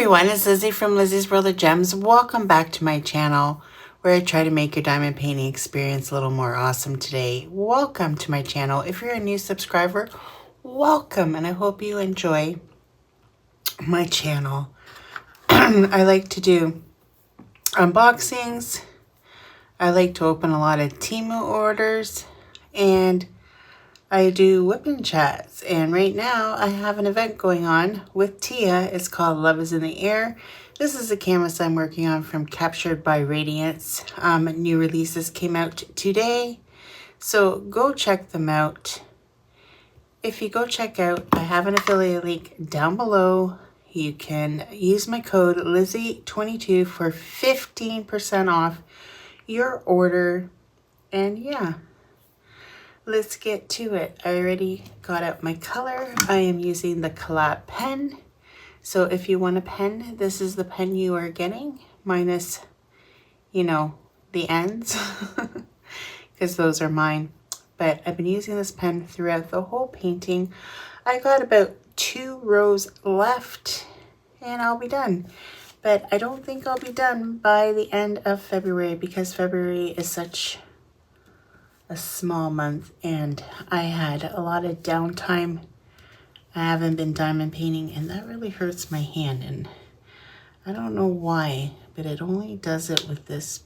everyone, it's Lizzie from Lizzie's World of Gems. Welcome back to my channel where I try to make your diamond painting experience a little more awesome today. Welcome to my channel. If you're a new subscriber, welcome, and I hope you enjoy my channel. I like to do unboxings. I like to open a lot of Temu orders, and I do Wip&Chats, and right now I have an event going on with Tia. It's called Love is in the Air. This is a canvas I'm working on from Captured by Radiance. New releases came out today, so go check them out. If you go check out, I have an affiliate link down below. You can use my code Lizzie22 for 15% off your order, and yeah. Let's get to it. I already got out my color. I am using the collab pen. So if you want a pen, this is the pen you are getting, minus, you know, the ends, because those are mine. But I've been using this pen throughout the whole painting. I got about 2 rows left and I'll be done. But I don't think I'll be done by the end of February, because February is such a small month and I had a lot of downtime. I haven't been diamond painting and that really hurts my hand, and I don't know why, but it only does it with this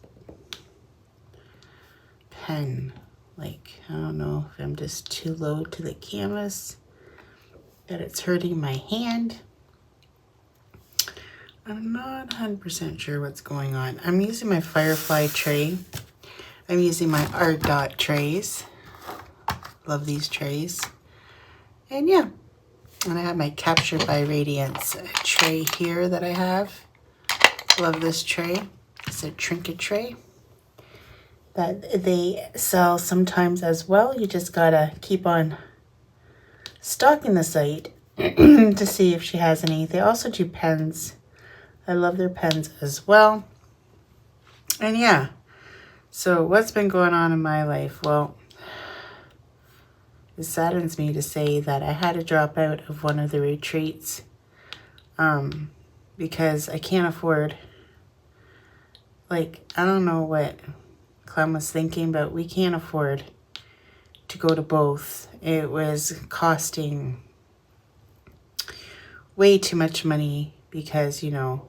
pen. Like, I don't know if I'm just too low to the canvas, that it's hurting my hand. I'm not 100% sure what's going on. I'm using my Firefly tray. I'm using my art dot trays. Love these trays. And yeah, and I have my Captured by Radiance tray here that I have. Love this tray. It's a trinket tray that they sell sometimes as well. You just gotta keep on stalking the site to see if she has any. They also do pens. I love their pens as well. And yeah. So what's been going on in my life? Well, it saddens me to say that I had to drop out of one of the retreats because I can't afford, like, I don't know what Clem was thinking, but we can't afford to go to both. It was costing way too much money because, you know,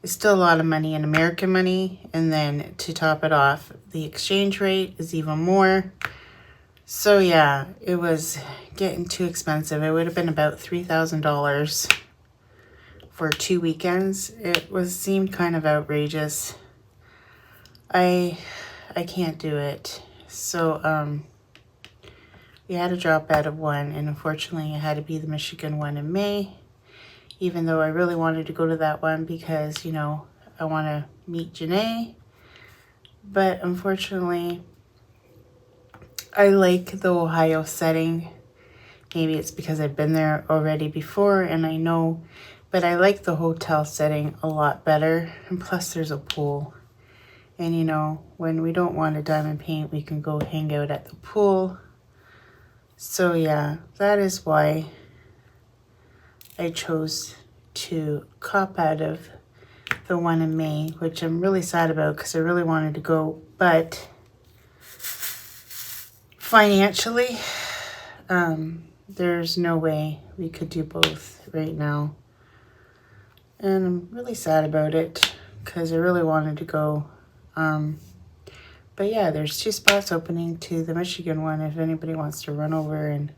it's still a lot of money in American money, and then to top it off, the exchange rate is even more. So yeah, it was getting too expensive. It would have been about $3,000 for 2 weekends. It seemed kind of outrageous. I can't do it. So we had to drop out of one, and unfortunately it had to be the Michigan one in May. Even though I really wanted to go to that one because, you know, I want to meet Janae. But unfortunately, I like the Ohio setting. Maybe it's because I've been there already before and I know, but I like the hotel setting a lot better. And plus there's a pool. And you know, when we don't want to diamond paint, we can go hang out at the pool. So yeah, that is why I chose to cop out of the one in May, which I'm really sad about because I really wanted to go, but financially, there's no way we could do both right now. And I'm really sad about it because I really wanted to go. But yeah, there's 2 spots opening to the Michigan one. If anybody wants to run over and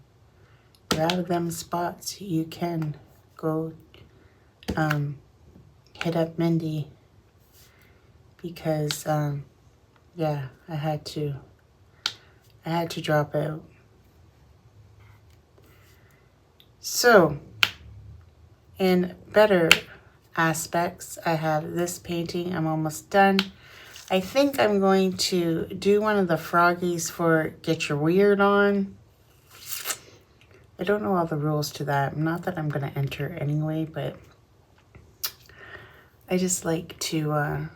grab them spots, you can go hit up Mindy, because yeah, I had to drop out. So in better aspects, I have this painting. I'm almost done. I think I'm going to do one of the froggies for Get Your Weird On. I don't know all the rules to that. Not that I'm going to enter anyway, but I just like to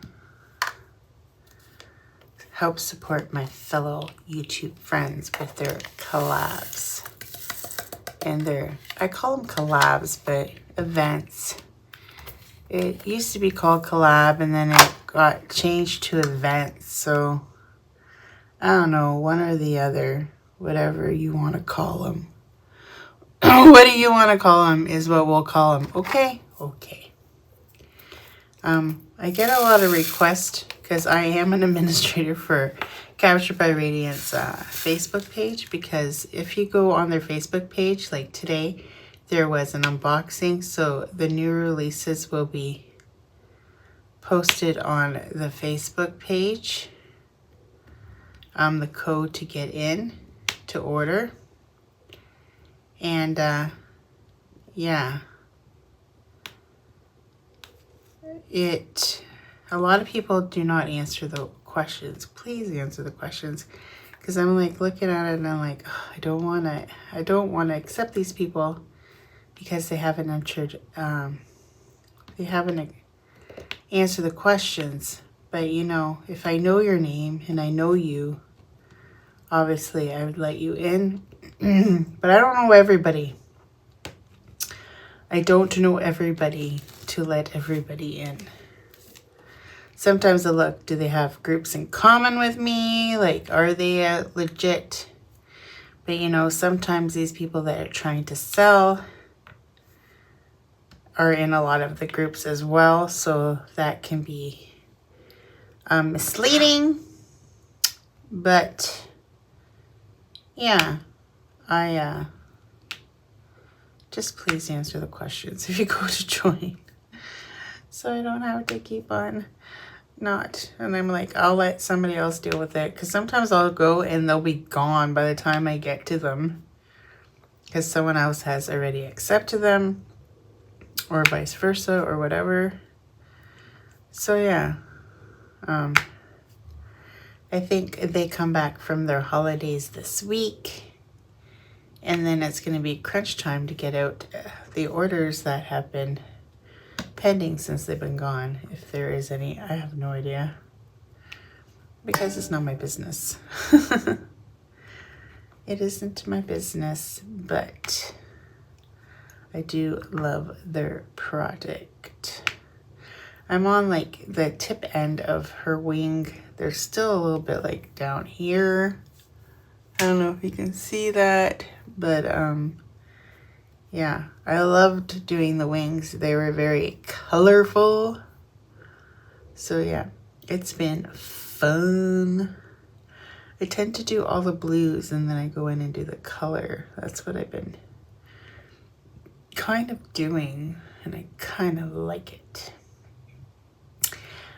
help support my fellow YouTube friends with their collabs. And I call them collabs, but events. It used to be called collab, and then it got changed to events. So I don't know, one or the other, whatever you want to call them. What do you want to call them is what we'll call them. Okay? Okay. I get a lot of requests because I am an administrator for Captured by Radiance Facebook page, because if you go on their Facebook page, like today, there was an unboxing, so the new releases will be posted on the Facebook page. The code to get in to order. And yeah, a lot of people do not answer the questions. Please answer the questions, because I'm like looking at it and I'm like, oh, I don't want to accept these people because they haven't answered answered the questions. But you know, if I know your name and I know you, obviously I would let you in. But I don't know everybody. I don't know everybody to let everybody in. Sometimes I look, do they have groups in common with me? Like, are they legit? But you know, sometimes these people that are trying to sell are in a lot of the groups as well. So that can be misleading. But yeah, I just please answer the questions if you go to join, so I don't have to keep on not. And I'm like, I'll let somebody else deal with it, because sometimes I'll go and they'll be gone by the time I get to them, because someone else has already accepted them, or vice versa, or whatever. So yeah, I think they come back from their holidays this week, and then it's going to be crunch time to get out the orders that have been pending since they've been gone. If there is any, I have no idea, because it's not my business. It isn't my business, but I do love their product. I'm on like the tip end of her wing. There's still a little bit like down here. I don't know if you can see that, but yeah, I loved doing the wings. They were very colorful. So yeah, it's been fun. I tend to do all the blues and then I go in and do the color. That's what I've been kind of doing, and I kind of like it.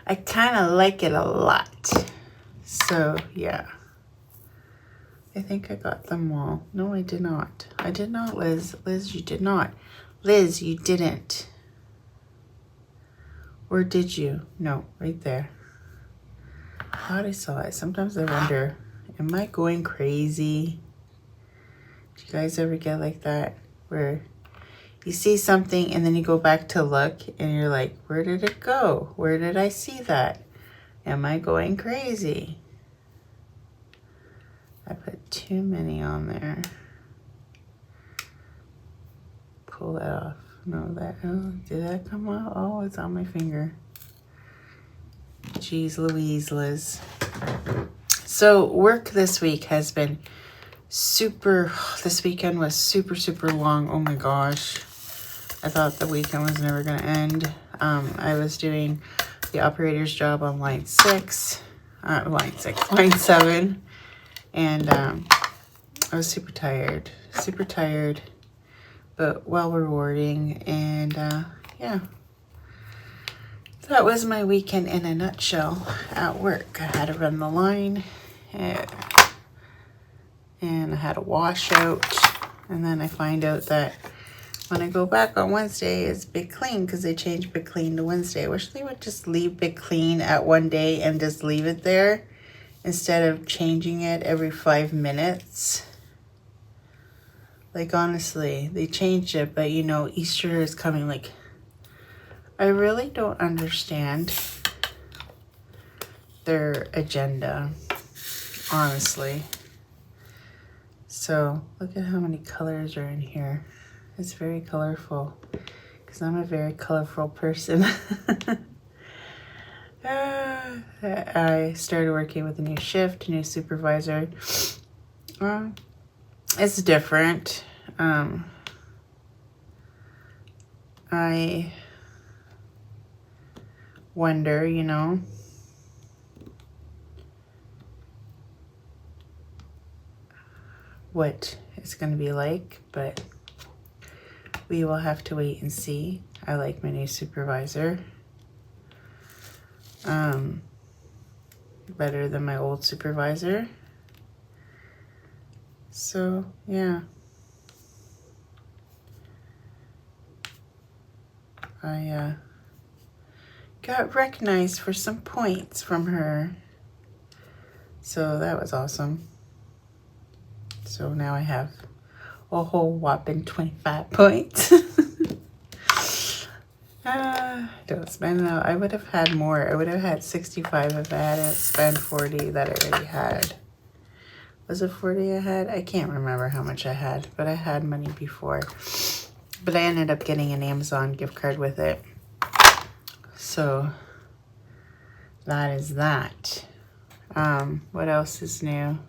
I kind of like it a lot. So yeah, I think I got them all. No, I did not. I did not, Liz. Liz, you did not. Liz, you didn't. Or did you? No, right there. I thought I saw it. Sometimes I wonder, am I going crazy? Do you guys ever get like that, where you see something and then you go back to look and you're like, where did it go? Where did I see that? Am I going crazy? I put too many on there. Pull that off. No, that, oh, did that come out? Oh, it's on my finger. Jeez Louise, Liz. So work this week has been super, this weekend was super, super long. Oh my gosh. I thought the weekend was never going to end. I was doing the operator's job on line 7. And I was super tired, but well rewarding. And yeah, that was my weekend in a nutshell at work. I had to run the line, and I had a washout. And then I find out that when I go back on Wednesday, it's Big Clean, because they changed Big Clean to Wednesday. I wish they would just leave Big Clean at one day and just leave it there, instead of changing it every 5 minutes. Like, honestly, they changed it, but you know, Easter is coming. Like, I really don't understand their agenda, honestly. So look at how many colors are in here. It's very colorful, because I'm a very colorful person. I started working with a new shift, a new supervisor. It's different. I wonder, you know, what it's going to be like, but we will have to wait and see. I like my new supervisor. Better than my old supervisor. So, yeah. I got recognized for some points from her. So that was awesome. So now I have a whole whopping 25 points. Don't spend out. I would have had more. I would have had 65 if I hadn't spent 40 that I already had. Was it 40 I had? I can't remember how much I had, but I had money before. But I ended up getting an Amazon gift card with it. So that is that. What else is new?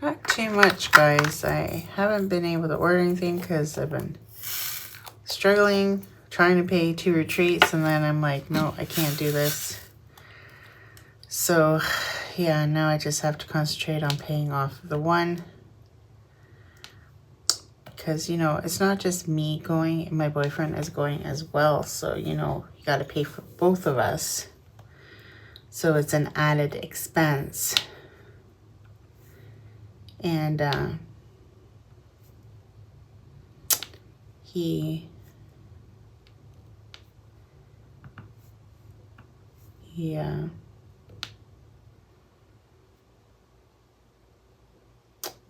Not too much, guys. I haven't been able to order anything because I've been struggling, trying to pay 2 retreats, and then I'm like, no, I can't do this. So, yeah, now I just have to concentrate on paying off the one. Because, you know, it's not just me going, my boyfriend is going as well. So, you know, you got to pay for both of us. So it's an added expense. And he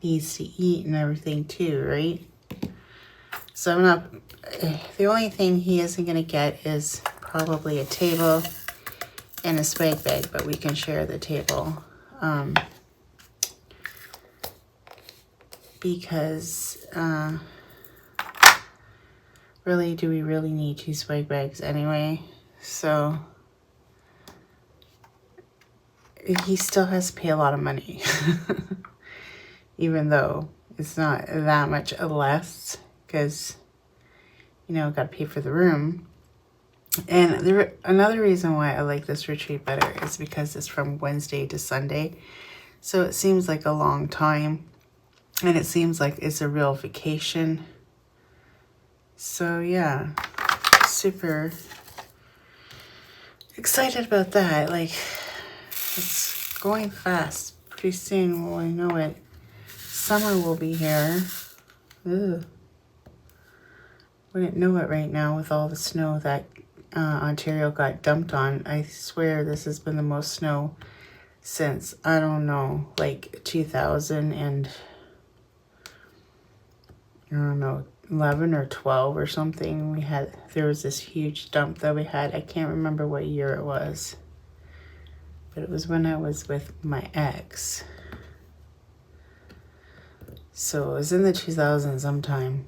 needs to eat and everything too, right? So I'm not, the only thing he isn't going to get is probably a table and a swag bag, but we can share the table. Because really, do we really need 2 swag bags anyway? So he still has to pay a lot of money. Even though it's not that much less, because, you know, got to pay for the room. And another reason why I like this retreat better is because it's from Wednesday to Sunday. So it seems like a long time. And it seems like it's a real vacation. So yeah, super excited about that. Like, it's going fast. Pretty soon, when I know it, summer will be here. Ugh. Wouldn't know it right now with all the snow that Ontario got dumped on. I swear this has been the most snow since, I don't know, like 2000 and, I don't know, 11 or 12 or something. There was this huge dump that we had. I can't remember what year it was. But it was when I was with my ex. So it was in the 2000s sometime.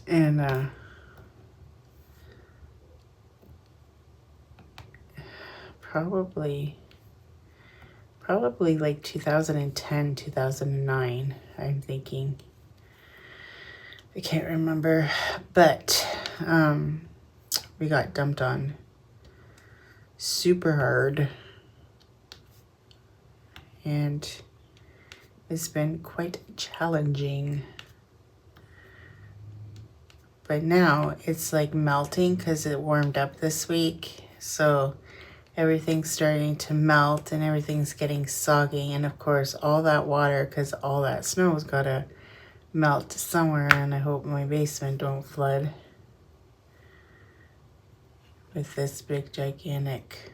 And probably like 2010, 2009, I'm thinking. I can't remember, but we got dumped on super hard, and it's been quite challenging. But now it's like melting because it warmed up this week, so everything's starting to melt and everything's getting soggy. And of course, all that water, because all that snow's got to melt somewhere, and I hope my basement don't flood with this big gigantic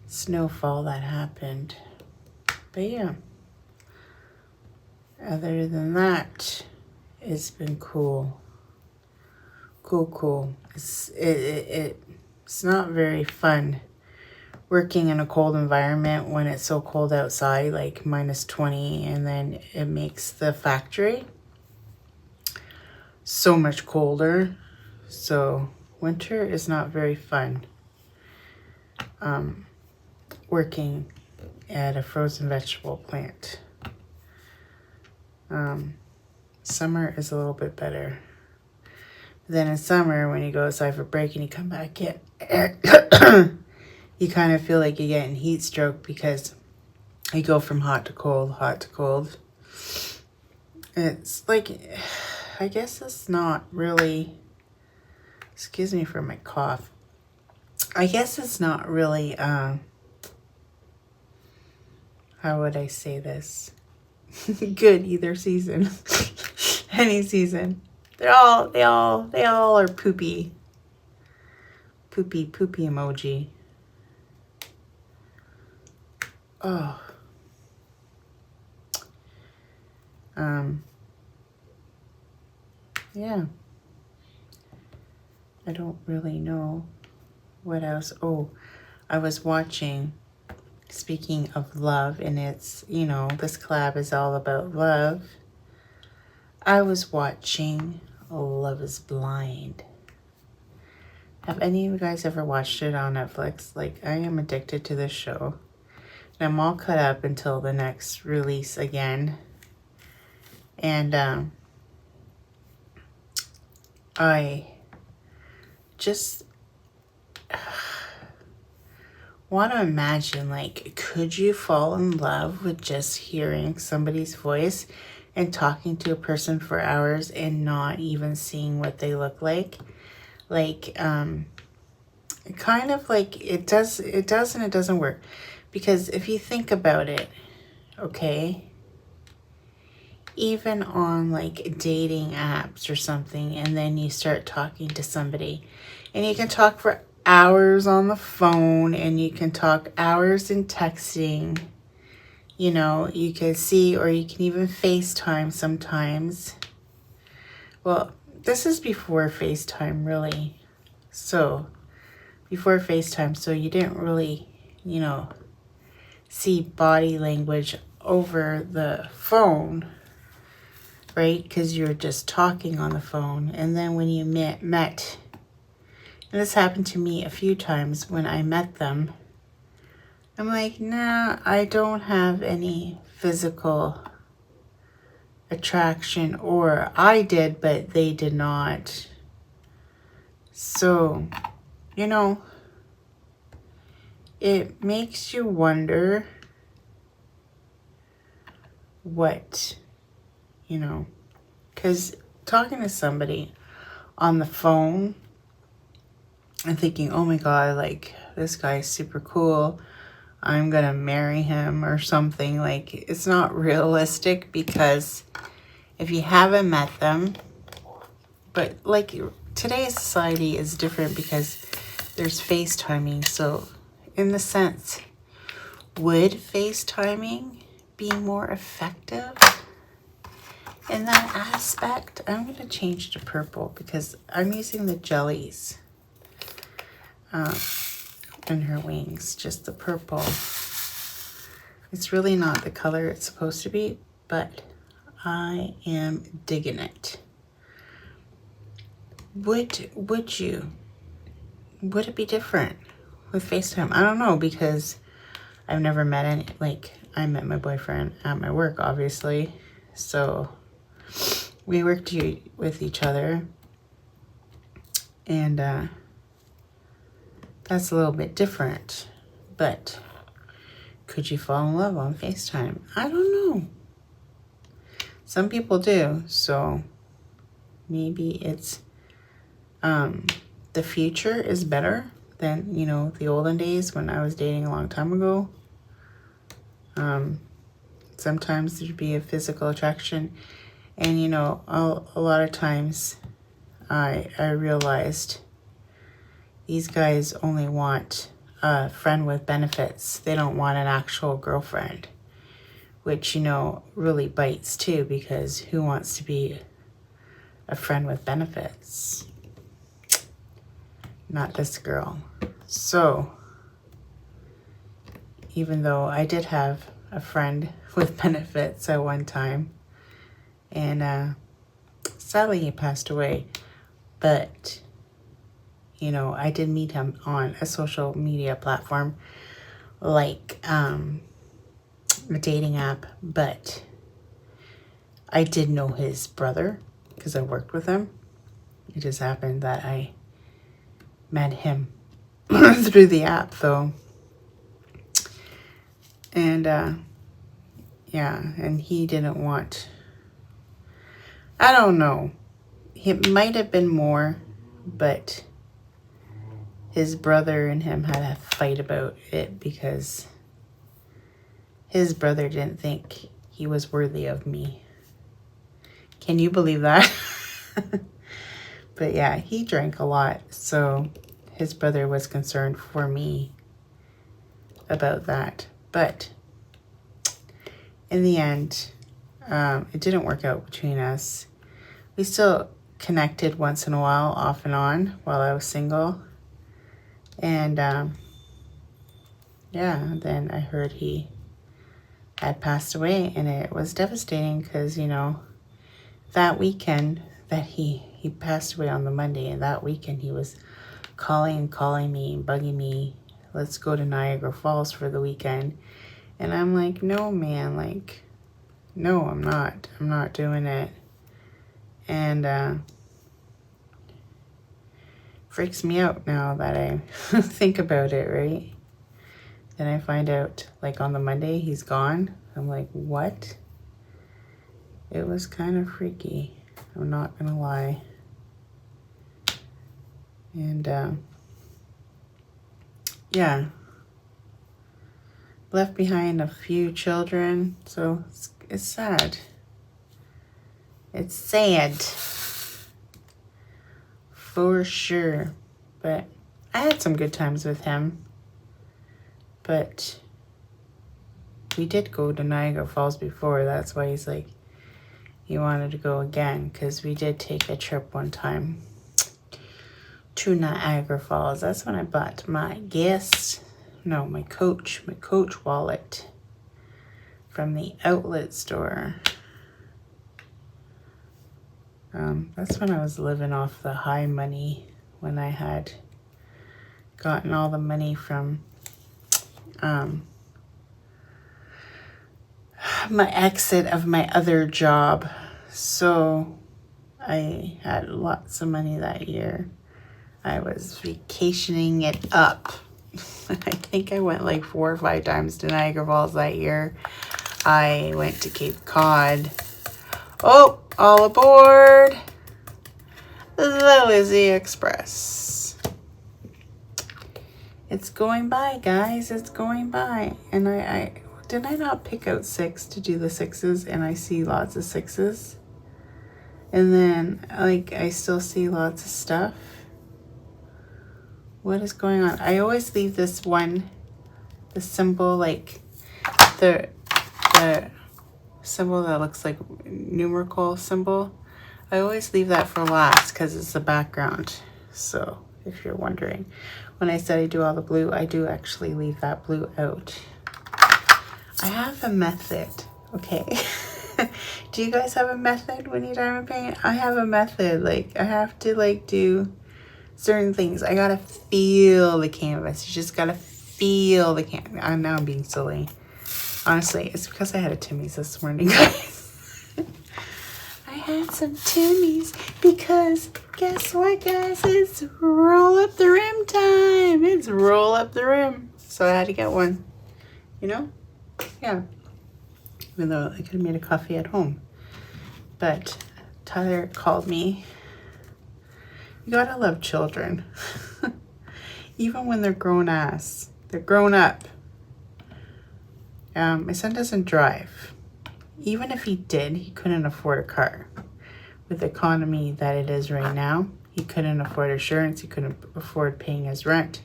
snowfall that happened. But yeah, other than that, it's been cool. Cool. It's not very fun working in a cold environment when it's so cold outside, like -20, and then it makes the factory so much colder. So winter is not very fun working at a frozen vegetable plant. Summer is a little bit better. Then in summer, when you go outside for break and you come back in, you kind of feel like you're getting heat stroke because you go from hot to cold, hot to cold. It's like, I guess it's not really, excuse me for my cough. I guess it's not really, how would I say this? Good either season. Any season. They all are poopy. Poopy emoji. Oh. Yeah. I don't really know what else. Oh, I was watching, speaking of love, and it's, you know, this collab is all about love. I was watching Love is Blind. Have any of you guys ever watched it on Netflix? Like, I am addicted to this show. And I'm all cut up until the next release again. And I just want to imagine, like, could you fall in love with just hearing somebody's voice and talking to a person for hours and not even seeing what they look like? Like, kind of like it does and it doesn't work. Because if you think about it, okay, even on like dating apps or something, and then you start talking to somebody, and you can talk for hours on the phone, and you can talk hours in texting, you know, you can see, or you can even FaceTime sometimes. Well, this is before FaceTime, really. So, before FaceTime, so you didn't really, you know, see body language over the phone, right? Because you're just talking on the phone. And then when you met, and this happened to me a few times when I met them, I'm like, nah, I don't have any physical attraction, or I did, but they did not. So, you know, it makes you wonder what, you know, because talking to somebody on the phone and thinking, oh my God, like, this guy is super cool, I'm gonna marry him or something, like, it's not realistic, because if you haven't met them, but like today's society is different because there's FaceTiming. So in the sense, would FaceTiming be more effective in that aspect? I'm going to change to purple because I'm using the jellies in her wings, just the purple. It's really not the color it's supposed to be, but I am digging it. Would it be different with FaceTime? I don't know, because I've never met any, like, I met my boyfriend at my work, obviously. So we worked with each other, and that's a little bit different. But could you fall in love on FaceTime? I don't know. Some people do, so maybe it's the future is better than, you know, the olden days when I was dating a long time ago. Sometimes there'd be a physical attraction, and, you know, a lot of times I realized these guys only want a friend with benefits. They don't want an actual girlfriend, which, you know, really bites too, because who wants to be a friend with benefits? Not this girl. So even though I did have a friend with benefits at one time. And sadly, he passed away. But, you know, I did meet him on a social media platform like a dating app. But I did know his brother because I worked with him. It just happened that I met him through the app, though. And, yeah, and he didn't want... I don't know. It might have been more, but his brother and him had a fight about it because his brother didn't think he was worthy of me. Can you believe that? But yeah, he drank a lot, so his brother was concerned for me about that. But in the end, it didn't work out between us. We still connected once in a while, off and on, while I was single. And yeah, then I heard he had passed away, and it was devastating because, you know, that weekend that he passed away on the Monday, and that weekend he was calling me, bugging me, let's go to Niagara Falls for the weekend. And I'm like, no, man, like, no, I'm not doing it. And freaks me out now that I think about it, right? Then I find out, like, on the Monday he's gone. I'm like, what? It was kind of freaky, I'm not gonna lie. And yeah, left behind a few children, so it's sad. It's sad for sure. But I had some good times with him. But we did go to Niagara Falls before. That's why he's like, he wanted to go again, because we did take a trip one time to Niagara Falls. That's when I bought my my Coach wallet from the outlet store. That's when I was living off the high money, when I had gotten all the money from my exit of my other job. So I had lots of money that year. I was vacationing it up. I think I went like 4 or 5 times to Niagara Falls that year. I went to Cape Cod. Oh, all aboard the Lizzie Express. It's going by, guys. It's going by. And I did I not pick out 6 to do the 6s, and I see lots of 6s. And then, like, I still see lots of stuff. What is going on? I always leave this one, the symbol, like the symbol that looks like numerical symbol. I always leave that for last because it's the background. So if you're wondering, when I said I do all the blue, I do actually leave that blue out. I have a method, okay? Do you guys have a method when you diamond paint? I have a method. Like, I have to, like, do certain things. I gotta feel the canvas. You just gotta feel the canvas. I'm being silly. Honestly, it's because I had a Timmy's this morning, guys. I had some Timmy's because guess what, guys? It's roll up the rim time. It's roll up the rim. So I had to get one. You know? Yeah. Even though I could have made a coffee at home. But Tyler called me. You gotta love children. Even when they're grown ass. They're grown up. My son doesn't drive. Even if he did, he couldn't afford a car. With the economy that it is right now, he couldn't afford insurance, he couldn't afford paying his rent,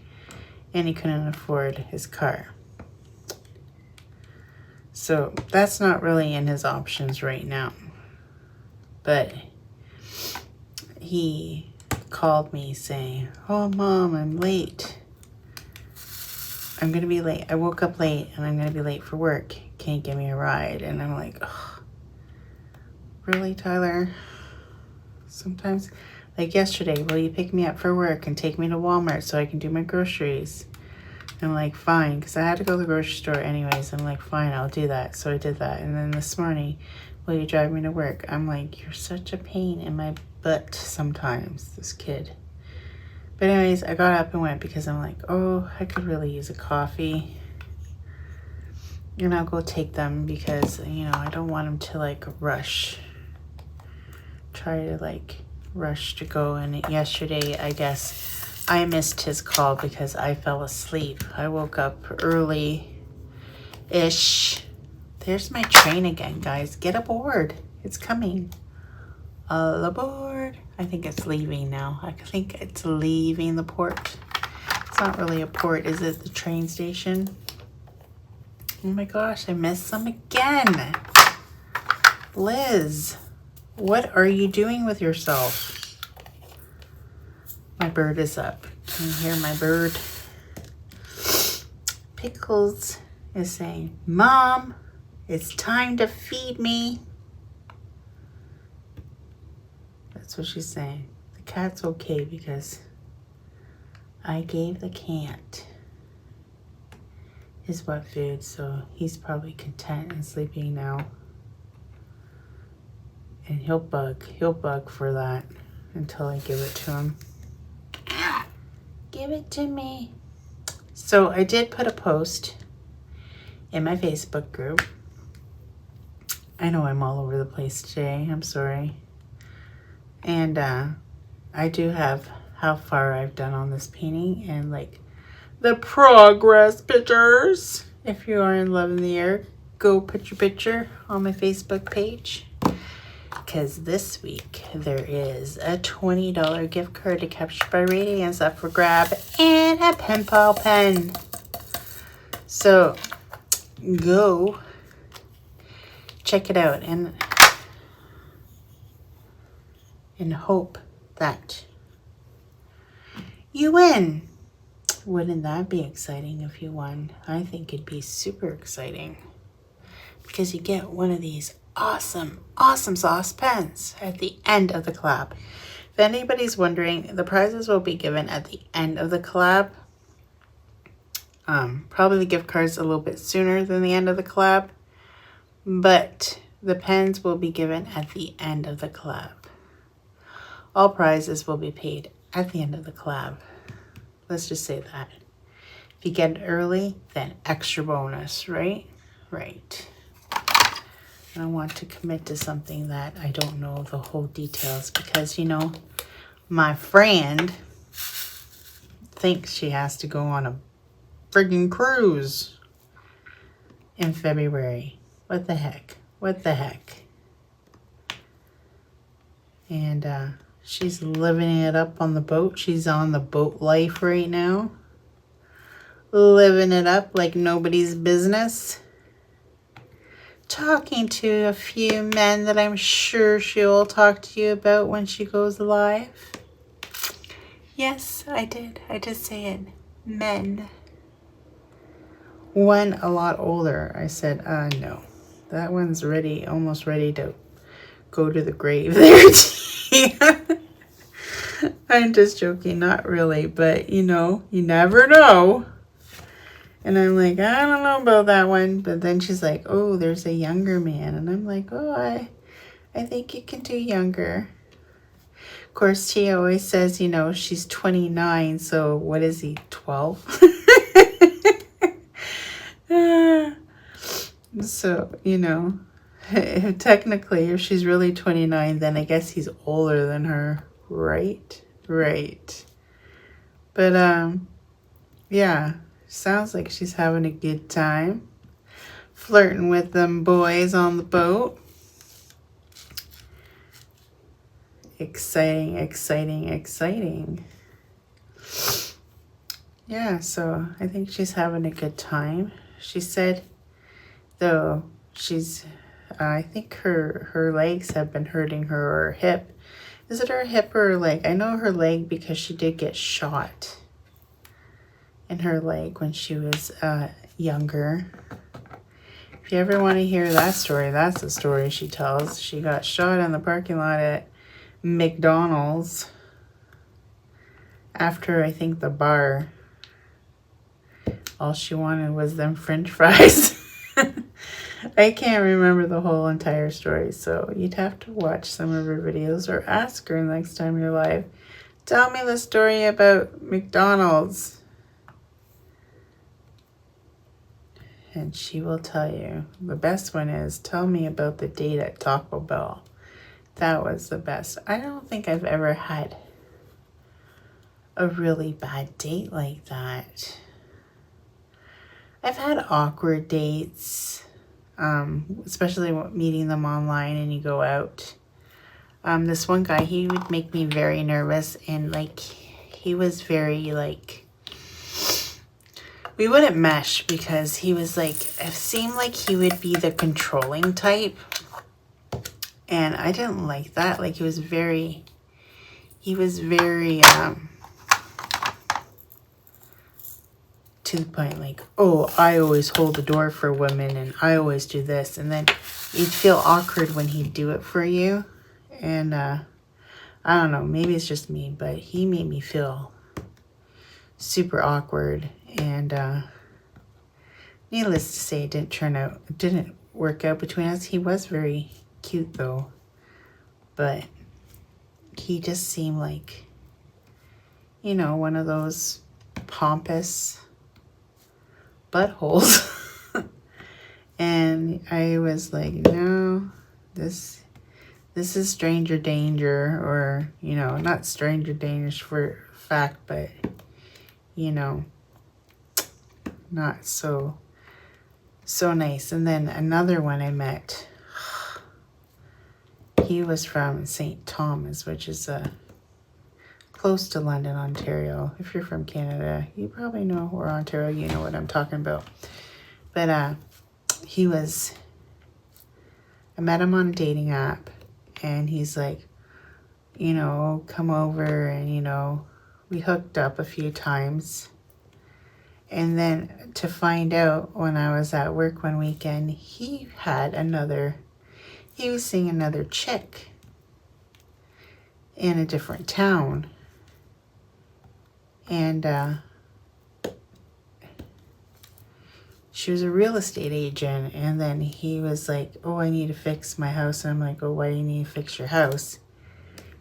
and he couldn't afford his car. So that's not really in his options right now. But he called me saying, oh, Mom, I'm late. I'm going to be late. I woke up late and I'm going to be late for work. Can you give me a ride? And I'm like, oh, really, Tyler? Sometimes, like yesterday, will you pick me up for work and take me to Walmart so I can do my groceries? I'm like, fine, because I had to go to the grocery store anyways. I'm like, fine, I'll do that. So I did that. And then this morning, will you drive me to work? I'm like, you're such a pain in my butt sometimes, this kid. But anyways, I got up and went because I'm like, oh, I could really use a coffee. And I'll go take them because, you know, I don't want him to like rush. Try to like rush to go. And yesterday, I guess I missed his call because I fell asleep. I woke up early-ish. There's my train again, guys. Get aboard. It's coming. All aboard. I think it's leaving now. I think it's leaving the port. It's not really a port, is it? The train station. Oh my gosh, I missed some again. Liz, what are you doing with yourself? My bird is up. Can you hear my bird? Pickles is saying, Mom, it's time to feed me. That's what she's saying. The cat's okay because I gave the cat his wet food, so he's probably content and sleeping now. And he'll bug for that until I give it to him. Give it to me. So I did put a post in my Facebook group. I know I'm all over the place today. I'm sorry. And I do have how far I've done on this painting and like the progress pictures. If you are in love in the air, go put your picture on my Facebook page. Because this week there is a $20 gift card to Captured by Radiance up for grab and a pen pal pen. So go check it out and hope that you win. Wouldn't that be exciting if you won? I think it'd be super exciting because you get one of these awesome sauce pens at the end of the collab. If anybody's wondering, the prizes will be given at the end of the collab. Probably the gift cards a little bit sooner than the end of the collab, but the pens will be given at the end of the collab. All prizes will be paid at the end of the collab. Let's just say that. If you get it early, then extra bonus, right? Right. I don't want to commit to something that I don't know the whole details because, you know, my friend thinks she has to go on a friggin' cruise in February. What the heck? What the heck? And she's living it up on the boat. She's on the boat life right now. Living it up like nobody's business. Talking to a few men that I'm sure she'll talk to you about when she goes live. Yes, I did. I did say it. Men. One a lot older. I said, no. That one's ready, almost ready to go to the grave there. I'm just joking, not really, but you know, you never know. And I'm like, I don't know about that one. But then she's like, oh, there's a younger man. And I'm like, oh, I think you can do younger. Of course, Tia always says, you know, she's 29. So what is he, 12? So, you know, technically, if she's really 29, then I guess he's older than her. Right? Right. But, yeah. Sounds like she's having a good time. Flirting with them boys on the boat. Exciting, exciting, exciting. Yeah, so I think she's having a good time. She said, though, I think her legs have been hurting her, or her hip. Is it her hip or her leg? I know her leg because she did get shot in her leg when she was younger. If you ever want to hear that story, that's the story she tells. She got shot in the parking lot at McDonald's after, I think, the bar. All she wanted was them French fries. I can't remember the whole entire story, so you'd have to watch some of her videos or ask her next time you're live. Tell me the story about McDonald's. And she will tell you. The best one is, tell me about the date at Taco Bell. That was the best. I don't think I've ever had a really bad date like that. I've had awkward dates, especially meeting them online and you go out. This one guy, he would make me very nervous, and like, he was very like, we wouldn't mesh because he was like, it seemed like he would be the controlling type, and I didn't like that. Like, he was very to the point, like, oh, I always hold the door for women and I always do this, and then you'd feel awkward when he'd do it for you. And I don't know, maybe it's just me, but he made me feel super awkward. And needless to say, it didn't work out between us. He was very cute though, but he just seemed like, you know, one of those pompous buttholes. And I was like, no, this is stranger danger, or, you know, not stranger danger for fact, but, you know, not so nice. And then another one I met, he was from St. Thomas, which is close to London, Ontario. If you're from Canada, you probably know, or Ontario, you know what I'm talking about. But I met him on a dating app, and he's like, you know, come over, and, you know, we hooked up a few times. And then to find out, when I was at work one weekend, he was seeing another chick in a different town. And she was a real estate agent. And then he was like, oh, I need to fix my house. And I'm like, oh, why do you need to fix your house?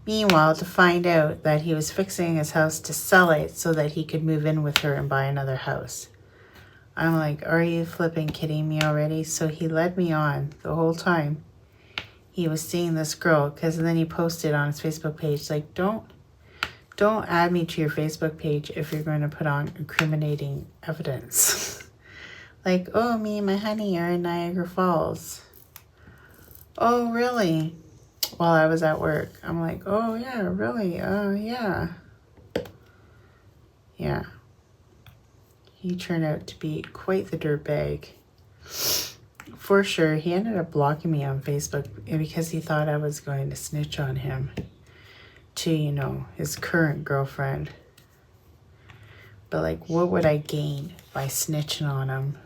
Meanwhile, to find out that he was fixing his house to sell it so that he could move in with her and buy another house. I'm like, are you flipping kidding me already? So he led me on the whole time. He was seeing this girl, because then he posted on his Facebook page, like, don't add me to your Facebook page if you're going to put on incriminating evidence. Like, oh, me and my honey are in Niagara Falls. Oh, really? While I was at work. I'm like, oh, yeah, really? Oh, yeah. Yeah. He turned out to be quite the dirtbag. For sure, he ended up blocking me on Facebook because he thought I was going to snitch on him to, you know, his current girlfriend. But, like, what would I gain by snitching on him?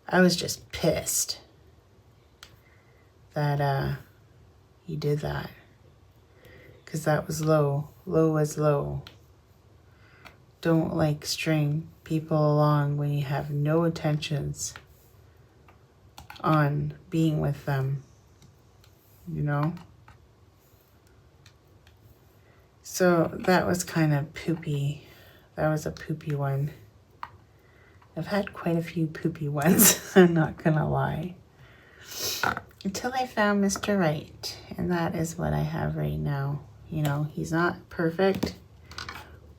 I was just pissed that he did that. Because that was low. Low was low. Don't, like, string people along when you have no intentions on being with them, you know? So that was kind of poopy. That was a poopy one. I've had quite a few poopy ones, I'm not gonna lie. Until I found Mr. Right, and that is what I have right now. You know, he's not perfect,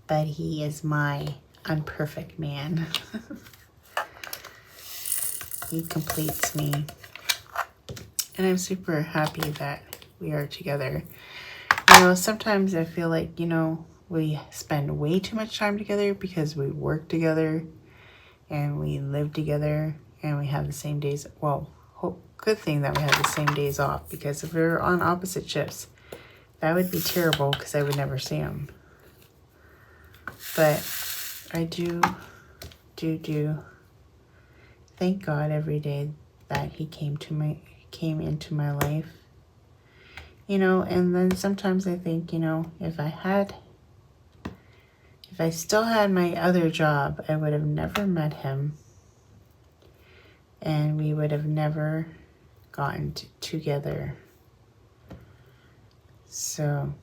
but he is my unperfect man. He completes me. And I'm super happy that we are together. You know, sometimes I feel like, you know, we spend way too much time together because we work together and we live together and we have the same days. Well, good thing that we have the same days off, because if we were on opposite shifts, that would be terrible because I would never see him. But I do thank God every day that he came into my life. You know, and then sometimes I think, you know, if I still had my other job, I would have never met him, and we would have never gotten together. So,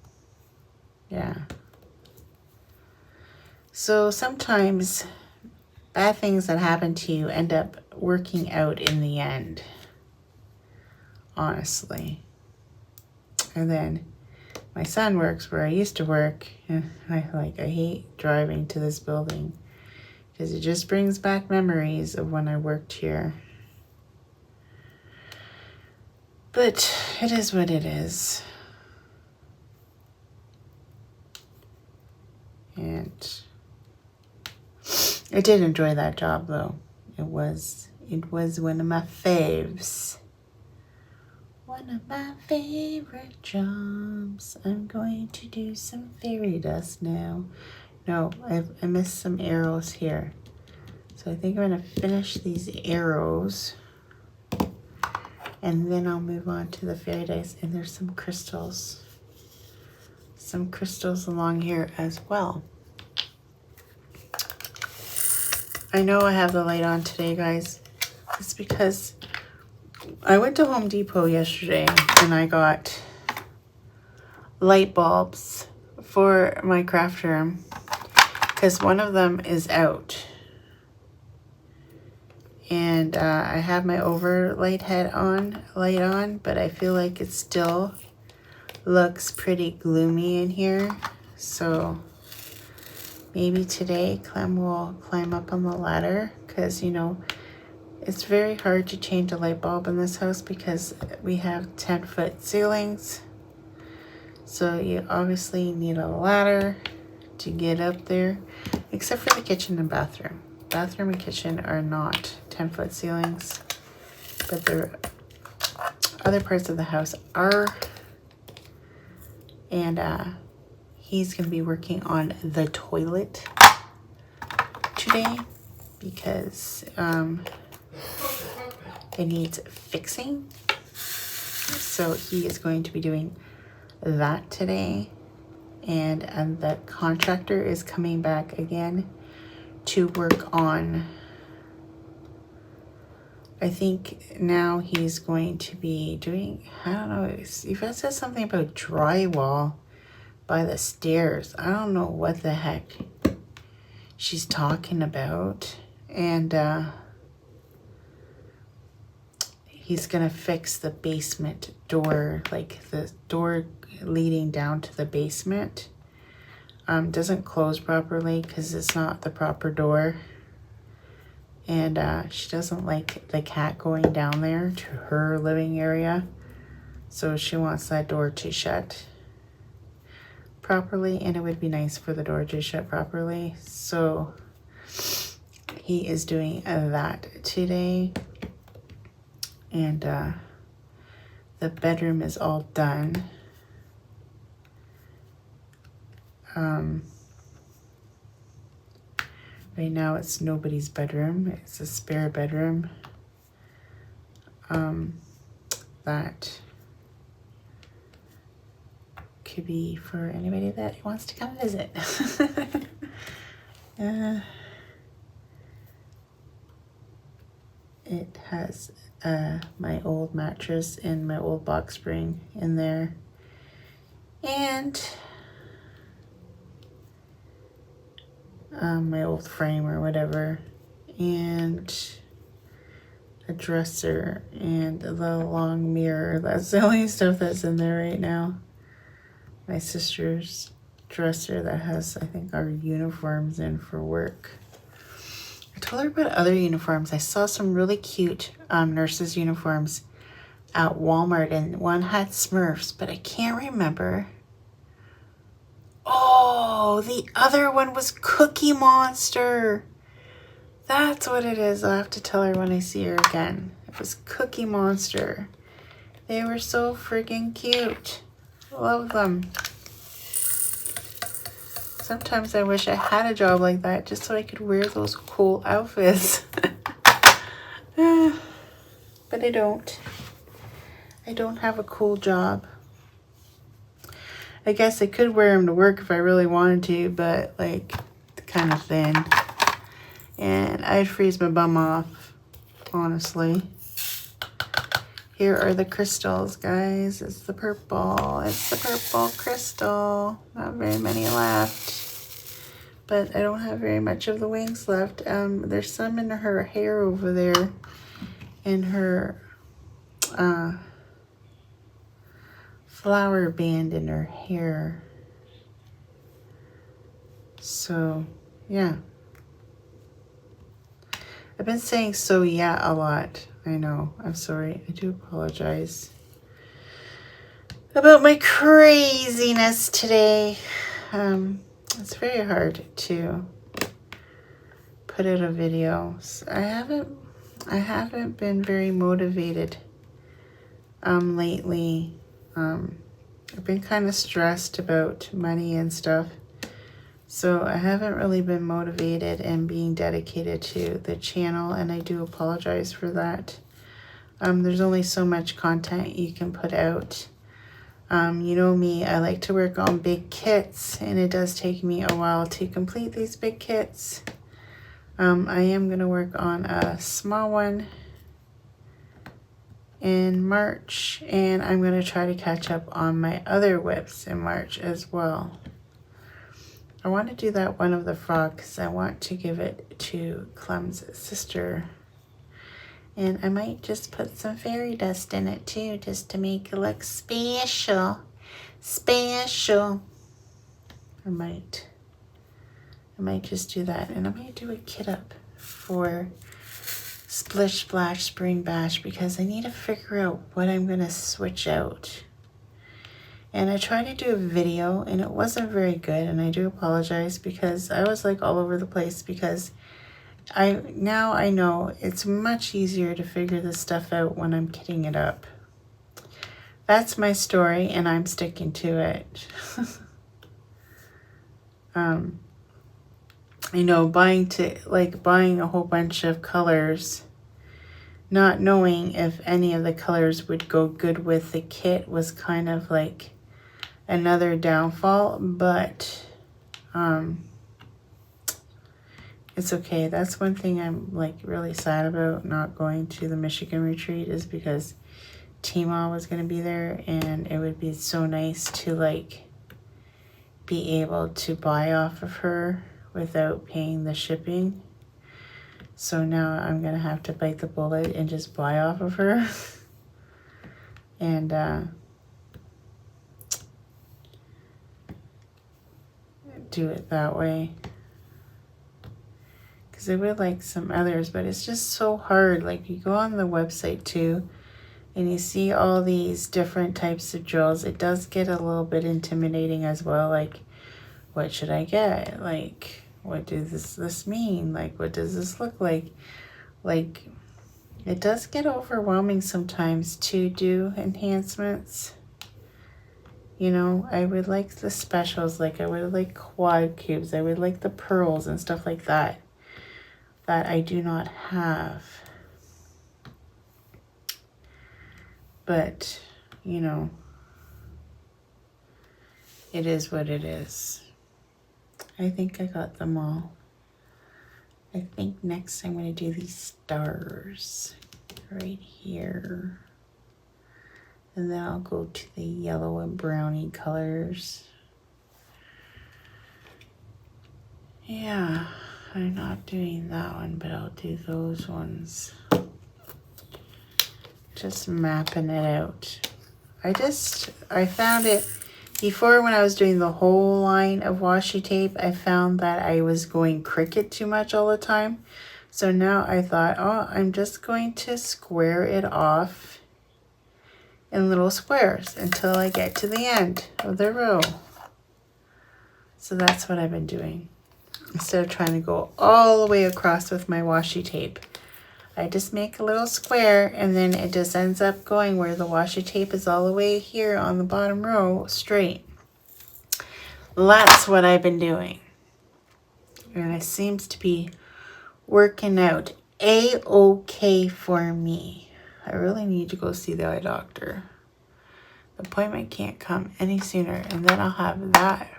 yeah. So sometimes bad things that happen to you end up working out in the end, honestly. And then my son works where I used to work, and I hate driving to this building because it just brings back memories of when I worked here. But it is what it is. And I did enjoy that job, though. It was one of my faves. One of my favorite jobs. I'm going to do some fairy dust now. No, I missed some arrows here. So I think I'm going to finish these arrows. And then I'll move on to the fairy dust. And there's some crystals. Some crystals along here as well. I know I have the light on today, guys. It's because I went to Home Depot yesterday and I got light bulbs for my craft room because one of them is out. And I have my overlight light on, but I feel like it still looks pretty gloomy in here. So maybe today Clem will climb up on the ladder because, you know, it's very hard to change a light bulb in this house because we have 10-foot ceilings. So you obviously need a ladder to get up there, except for the kitchen and bathroom. Bathroom and kitchen are not 10-foot ceilings, but the other parts of the house are. And he's going to be working on the toilet today because it needs fixing. So he is going to be doing that today. And the contractor is coming back again to work on, I think now he's going to be doing, I don't know, if it says something about drywall by the stairs. I don't know what the heck she's talking about. And he's gonna fix the basement door, like the door leading down to the basement. Doesn't close properly because it's not the proper door. And she doesn't like the cat going down there to her living area. So she wants that door to shut properly, and it would be nice for the door to shut properly. So he is doing that today. And the bedroom is all done. Right now it's nobody's bedroom. It's a spare bedroom that could be for anybody that wants to come visit. It has my old mattress and my old box spring in there, and my old frame or whatever, and a dresser and the long mirror. That's the only stuff that's in there right now. My sister's dresser that has, I think, our uniforms in for work. I told her about other uniforms. I saw some really cute nurses' uniforms at Walmart, and one had Smurfs, but I can't remember. Oh, the other one was Cookie Monster. That's what it is. I'll have to tell her when I see her again. It was Cookie Monster. They were so freaking cute. Love them. Sometimes I wish I had a job like that just so I could wear those cool outfits. But I don't. I don't have a cool job. I guess I could wear them to work if I really wanted to, but like kind of thin. And I'd freeze my bum off, honestly. Here are the crystals, guys. It's the purple. It's the purple crystal. Not very many left. But I don't have very much of the wings left. There's some in her hair over there. In her flower band in her hair. So, yeah. I've been saying so yeah a lot. I know. I'm sorry. I do apologize about my craziness today. It's very hard to put out a video. I haven't been very motivated lately. I've been kind of stressed about money and stuff. So I haven't really been motivated and being dedicated to the channel, and I do apologize for that. There's only so much content you can put out. You know me, I like to work on big kits, and it does take me a while to complete these big kits. I am going to work on a small one in March, and I'm going to try to catch up on my other whips in March as well. I want to do that one of the frog because I want to give it to Clem's sister. And I might just put some fairy dust in it too, just to make it look special. Special. I might just do that. And I might do a kit up for Splish Splash Spring Bash because I need to figure out what I'm going to switch out. And I tried to do a video and it wasn't very good, and I do apologize because I was like all over the place because now I know it's much easier to figure this stuff out when I'm kitting it up. That's my story and I'm sticking to it. You know, buying a whole bunch of colors, not knowing if any of the colors would go good with the kit was kind of like another downfall, but it's okay. That's one thing I'm like really sad about not going to the Michigan retreat, is because Tima was going to be there, and it would be so nice to like be able to buy off of her without paying the shipping. So now I'm going to have to bite the bullet and just buy off of her. And do it that way, because I would like some others, but it's just so hard. Like, you go on the website too and you see all these different types of drills. It does get a little bit intimidating as well. Like, what should I get? Like, what does this mean? Like, what does this look like? Like, it does get overwhelming sometimes to do enhancements. You know, I would like the specials, like I would like quad cubes, I would like the pearls and stuff like that, that I do not have. But, you know, it is what it is. I think I got them all. I think next I'm going to do these stars right here. And then I'll go to the yellow and browny colors. Yeah, I'm not doing that one, but I'll do those ones. Just mapping it out. I found it before when I was doing the whole line of washi tape. I found that I was going Cricut too much all the time. So now I thought, oh, I'm just going to square it off in little squares until I get to the end of the row. So that's what I've been doing. Instead of trying to go all the way across with my washi tape, I just make a little square, and then it just ends up going where the washi tape is all the way here on the bottom row straight. that's what I've been doing. And it seems to be working out a-okay for me. I really need to go see the eye doctor. The appointment can't come any sooner, and then I'll have that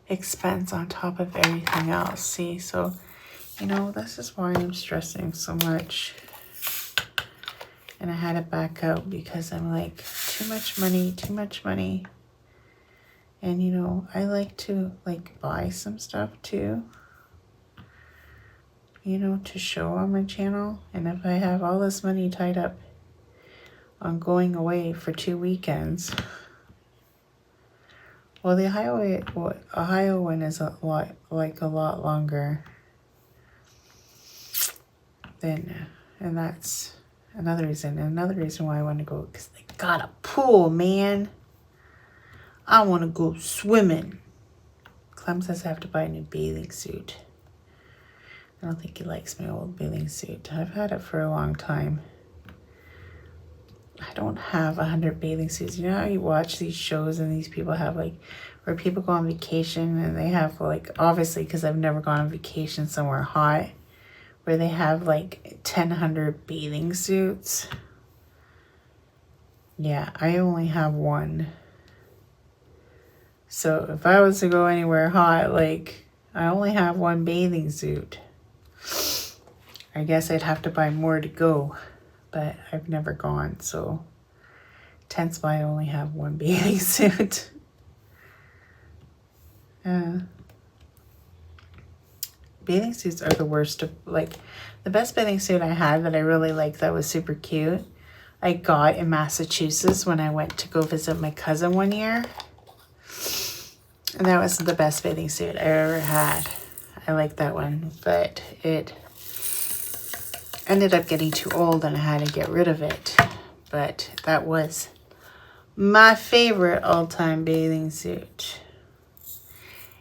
expense on top of everything else. See, so, you know, this is why I'm stressing so much. And I had to back out because I'm like, too much money, too much money. And, you know, I like to, like, buy some stuff, too. You know, to show on my channel. And if I have all this money tied up on going away for 2 weekends, well, the Ohio one is a lot longer than, and that's another reason. And another reason why I want to go, because they got a pool, man. I want to go swimming. Clem says I have to buy a new bathing suit. I don't think he likes my old bathing suit. I've had it for a long time. I don't have 100 bathing suits. You know how you watch these shows and these people have like, where people go on vacation and they have like, obviously because I've never gone on vacation somewhere hot, where they have like 1,000 bathing suits. Yeah, I only have one. So if I was to go anywhere hot, like, I only have one bathing suit. I guess I'd have to buy more to go, but I've never gone, so hence why I only have one bathing suit. Bathing suits are the worst of, like, the best bathing suit I had that I really liked that was super cute, I got in Massachusetts when I went to go visit my cousin one year. And that was the best bathing suit I ever had. I liked that one, but it ended up getting too old and I had to get rid of it. But that was my favorite all-time bathing suit.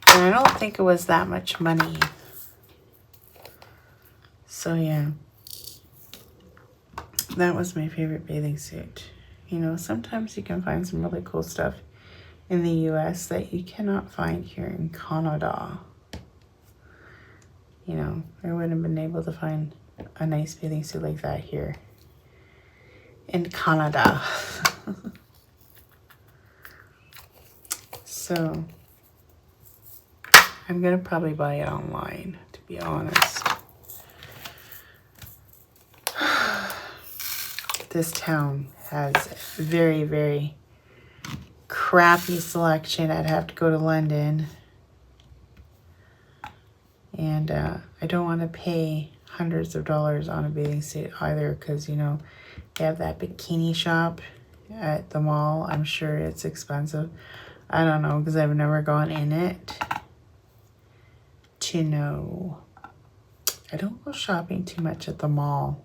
And I don't think it was that much money. So yeah, that was my favorite bathing suit. You know, sometimes you can find some really cool stuff in the US that you cannot find here in Canada. You know, I wouldn't have been able to find a nice bathing suit like that here in Canada. So I'm gonna probably buy it online, to be honest. This town has very, very crappy selection. I'd have to go to London. And I don't want to pay hundreds of dollars on a bathing suit either, because, you know, they have that bikini shop at the mall. I'm sure it's expensive. I don't know, because I've never gone in it to know. I don't go shopping too much at the mall.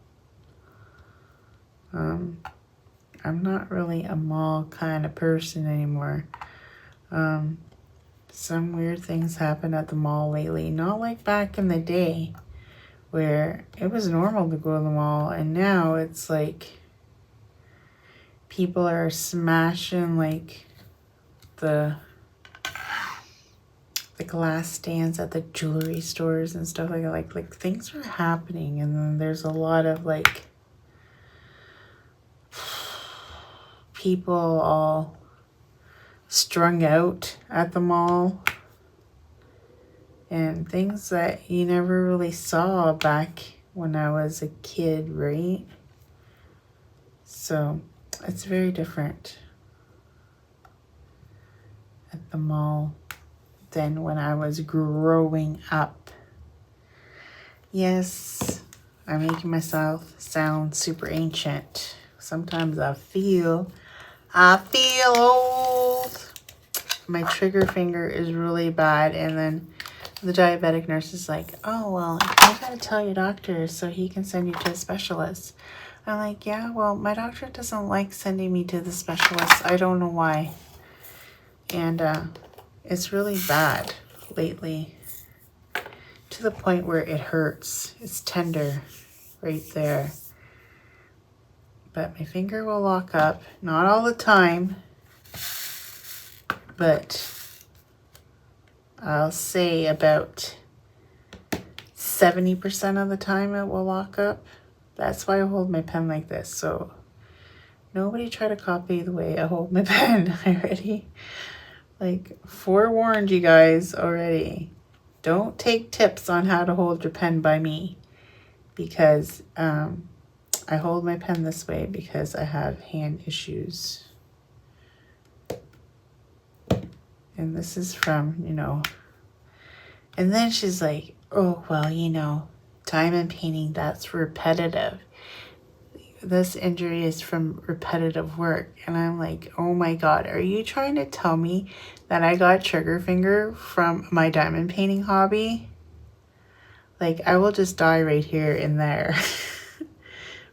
I'm not really a mall kind of person anymore. Some weird things happen at the mall lately. Not like back in the day where it was normal to go to the mall, and now it's like people are smashing like the glass stands at the jewelry stores and stuff like that. Like things are happening, and then there's a lot of like people all strung out at the mall and things that you never really saw back when I was a kid, right? So it's very different at the mall than when I was growing up. Yes, I'm making myself sound super ancient. Sometimes I feel old. My trigger finger is really bad, and then the diabetic nurse is like, oh, well, I gotta tell your doctor so he can send you to a specialist. I'm like, yeah, well, my doctor doesn't like sending me to the specialist. I don't know why. And it's really bad lately, to the point where it hurts. It's tender right there. But my finger will lock up, not all the time, but I'll say about 70% of the time it will lock up. That's why I hold my pen like this. So nobody try to copy the way I hold my pen already. Like, forewarned you guys already. Don't take tips on how to hold your pen by me, because I hold my pen this way because I have hand issues. And this is from, you know, and then she's like, oh, well, you know, diamond painting, that's repetitive. This injury is from repetitive work. And I'm like, oh my God, are you trying to tell me that I got trigger finger from my diamond painting hobby? Like, I will just die right here and there.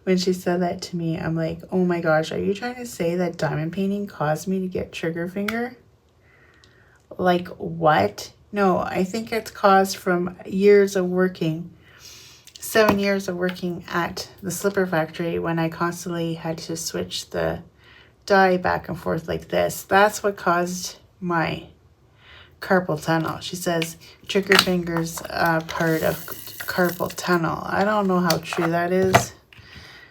When she said that to me, I'm like, oh my gosh, are you trying to say that diamond painting caused me to get trigger finger? Like, what? No, I think it's caused from years of working. 7 years of working at the slipper factory when I constantly had to switch the dye back and forth like this. That's what caused my carpal tunnel. She says trigger fingers part of carpal tunnel. I don't know how true that is.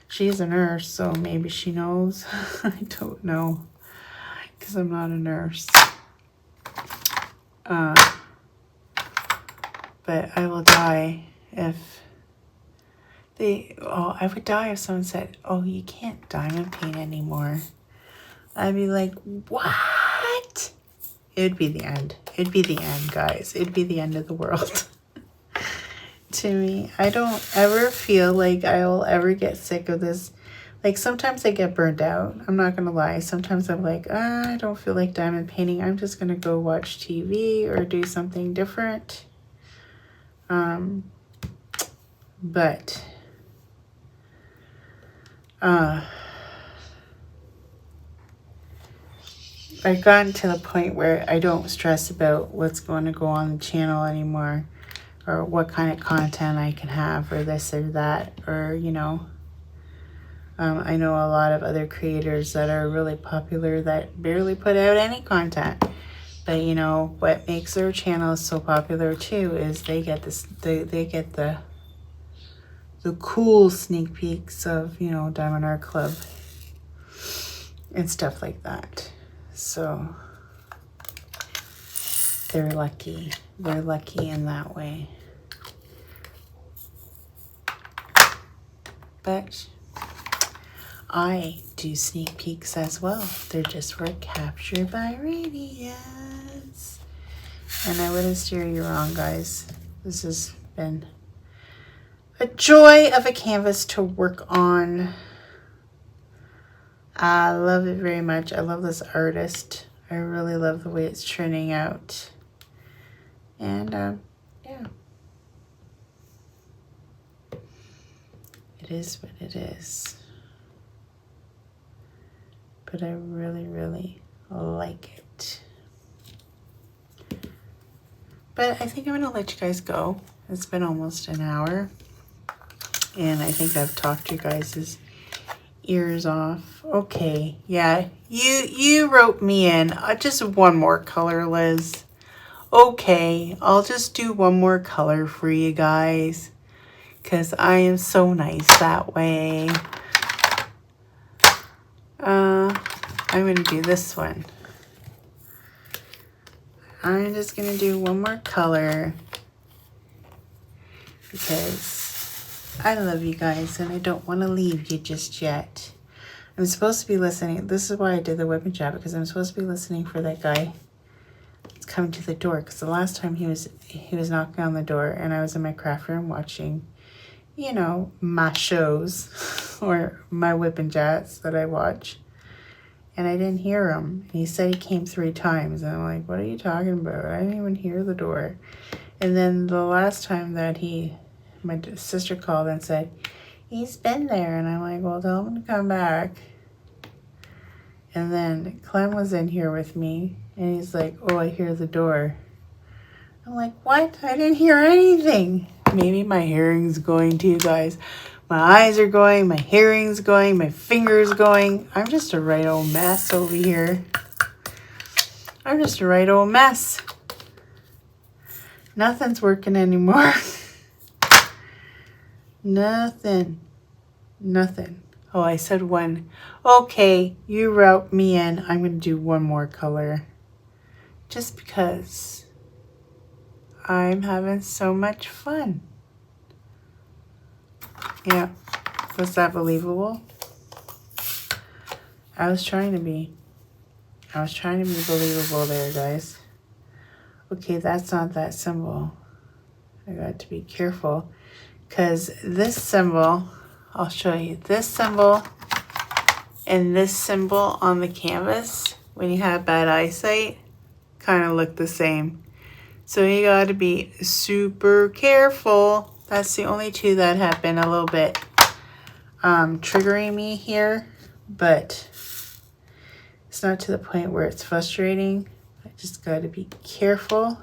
She's a nurse, so maybe she knows. I don't know, because I'm not a nurse. But I will die if I would die if someone said, oh, you can't diamond paint anymore. I'd be like, what? It would be the end. It'd be the end, guys. It'd be the end of the world. To me, I don't ever feel like I will ever get sick of this. Like, sometimes I get burned out. I'm not going to lie. Sometimes I'm like, I don't feel like diamond painting. I'm just going to go watch TV or do something different. But I've gotten to the point where I don't stress about what's going to go on the channel anymore, or what kind of content I can have, or this or that, or, you know, I know a lot of other creators that are really popular that barely put out any content. But, you know, what makes their channels so popular too is they get this, they get the cool sneak peeks of, you know, Diamond Art Club and stuff like that. So they're lucky. They're lucky in that way. But I do sneak peeks as well. They're just for Captured by Radiance. And I wouldn't steer you wrong, guys. This has been a joy of a canvas to work on. I love it very much. I love this artist. I really love the way it's turning out. And yeah. It is what it is. But I really, really like it. But I think I'm going to let you guys go. It's been almost an hour. And I think I've talked you guys' ears off. Okay, yeah. You wrote me in. Just one more color, Liz. Okay, I'll just do one more color for you guys, because I am so nice that way. I'm going to do this one. I'm just going to do one more color because I love you guys and I don't want to leave you just yet. I'm supposed to be listening. This is why I did the Wip&Chat, because I'm supposed to be listening for that guy that's coming to the door. Because the last time he was knocking on the door and I was in my craft room watching, you know, my shows or my Wip&Chats that I watch. And I didn't hear him. He said he came 3 times. And I'm like, what are you talking about? I didn't even hear the door. And then the last time that my sister called and said, he's been there. And I'm like, well, tell him to come back. And then Clem was in here with me. And he's like, oh, I hear the door. I'm like, what? I didn't hear anything. Maybe my hearing's going to, you guys. My eyes are going, my hearing's going, my fingers going. I'm just a right old mess over here. I'm just a right old mess. Nothing's working anymore. Nothing. Oh, I said one. Okay, you route me in. I'm going to do one more color. Just because I'm having so much fun. Yeah. Was that believable? I was trying to be. Believable there, guys. Okay, that's not that symbol. I got to be careful. Because this symbol, I'll show you. This symbol and this symbol on the canvas, when you have bad eyesight, kind of look the same. So you got to be super careful. That's the only two that have been a little bit triggering me here. But it's not to the point where it's frustrating. I just got to be careful.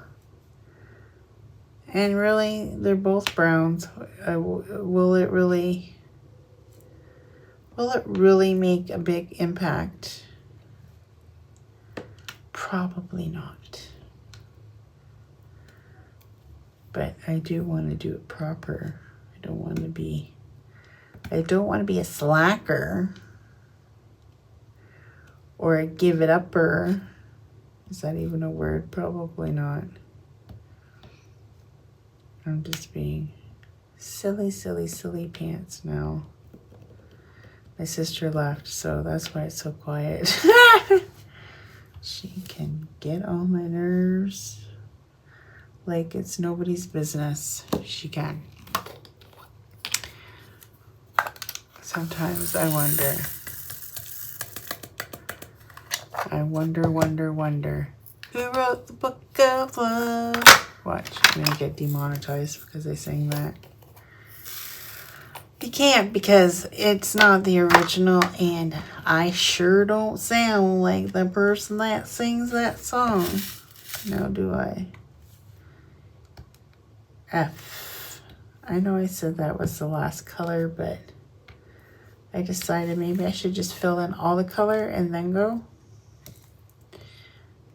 And really, they're both browns. Will it really make a big impact? Probably not. But I do want to do it proper. I don't want to be a slacker or a give it upper. Is that even a word? Probably not. I'm just being silly pants now. My sister left, so that's why it's so quiet. She can get on my nerves like it's nobody's business. She can. Sometimes I wonder. Who wrote the book of love? Watch, I'm gonna get demonetized because I sang that. You can't because it's not the original, and I sure don't sound like the person that sings that song. Now do I? F. I know I said that was the last color, but I decided maybe I should just fill in all the color and then go.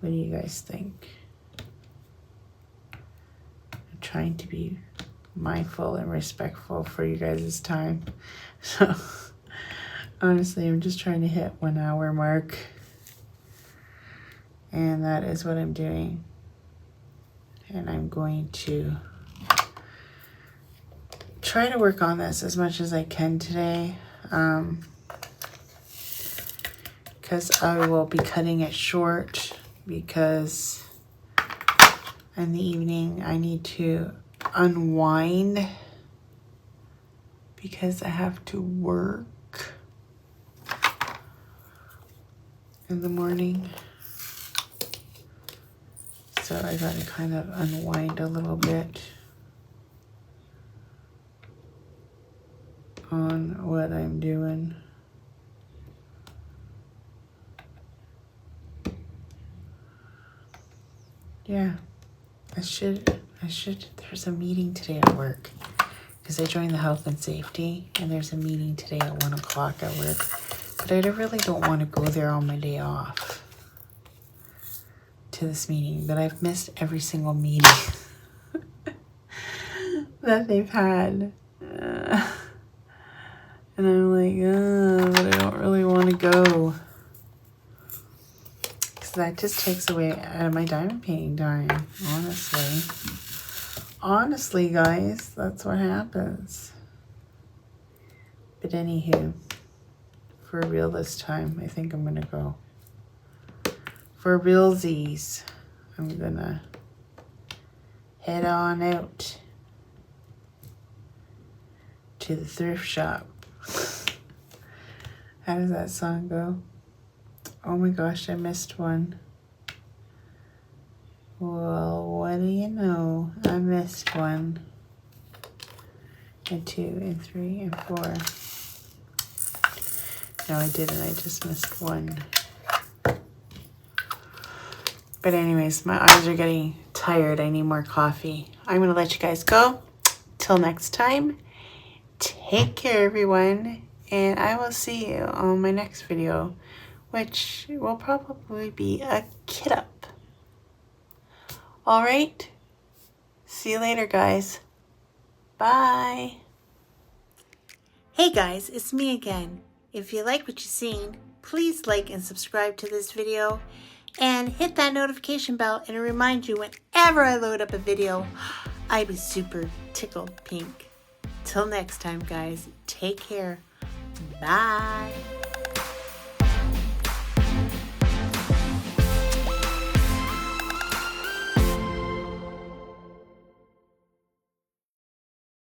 What do you guys think? I'm trying to be mindful and respectful for you guys' time. So honestly, I'm just trying to hit 1 hour mark. And that is what I'm doing. And I'm going to try to work on this as much as I can today. Because I will be cutting it short because in the evening I need to unwind because I have to work in the morning. So I gotta kind of unwind a little bit on what I'm doing. Yeah, I should, there's a meeting today at work because I joined the health and safety, and there's a meeting today at 1 o'clock at work, but I really don't want to go there on my day off to this meeting, but I've missed every single meeting that they've had, and I'm like, but I don't really want to go. That just takes away out of my diamond painting time, honestly. Honestly, guys, that's what happens. But anywho, for real this time, I think I'm gonna go. For realsies, I'm gonna head on out to the thrift shop. How does that song go? Oh my gosh, I missed one. Well, what do you know? I missed one. And 2 and 3 and 4. No, I didn't. I just missed one. But anyways, my eyes are getting tired. I need more coffee. I'm going to let you guys go. Till next time, take care, everyone. And I will see you on my next video, which will probably be a kit up. All right, See you later, guys. Bye. Hey guys, it's me again. If you like what you've seen, please like and subscribe to this video and hit that notification bell and it'll remind you whenever I load up a video. I'd be super tickled pink. Till next time, guys, take care. Bye.